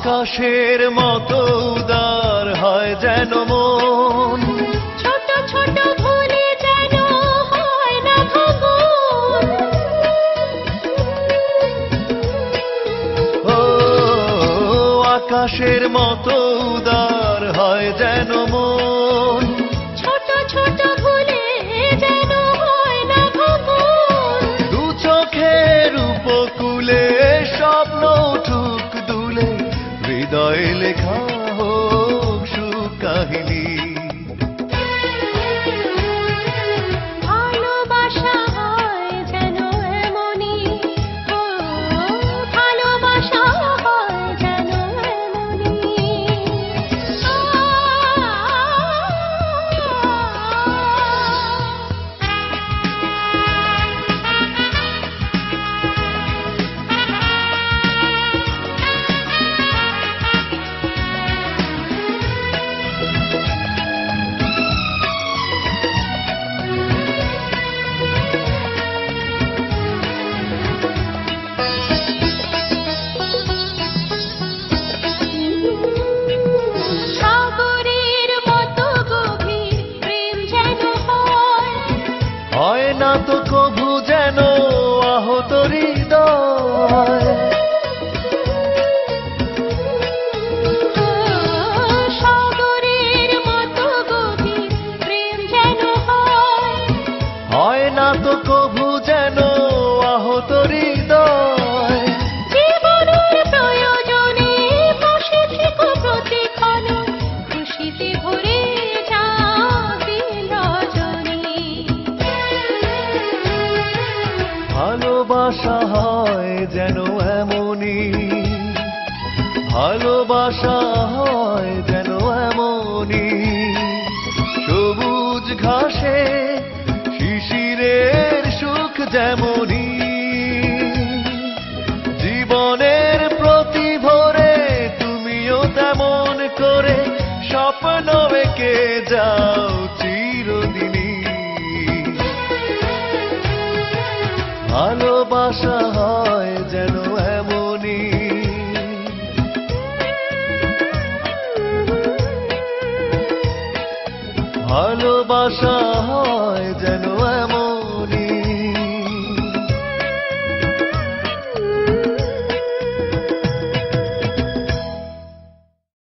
আকাশের মতো উদার হয় যেন মন, ছোট ছোট ভুলে যেন হয় না ভাঙন। ও আকাশের মতো উদার হয় যেন মন, ছোট ছোট ভুলে যেন হয় না ভাঙন। দু চোখের উপকূলে স্বপ্ন উঠুক দুলে, হৃদয়ে লেখা হোক সুখ কাহিনী। ভালোবাসা হয় যেন এমনই, ও ভালোবাসা হয় যেন এমনই। সাগরের মতো গভীর প্রেম যেন হয়, হয় না তো কভু যেন আহত হৃদয়। সাগরের মতো গভীর প্রেম যেন হয়, হয় না তো কভু যেন আহত হৃদয়। জীবনের প্রয়োজনে বসে থেকো প্রতিক্ষণ, খুশিতে ভরে যাবে রজনী। ভালোবাসা হয় যেন এমনই, ভালোবাসা হয় যেন এমনই। সবুজ ঘাসে শিশিরের সুখ যেমনই, জীবনের প্রতি ভোরে তুমিও তেমন করে স্বপ্ন এঁকে যাও চিরদিনই। ভালোবাসা হয় যেন এমনই, ভালোবাসা হয় যেন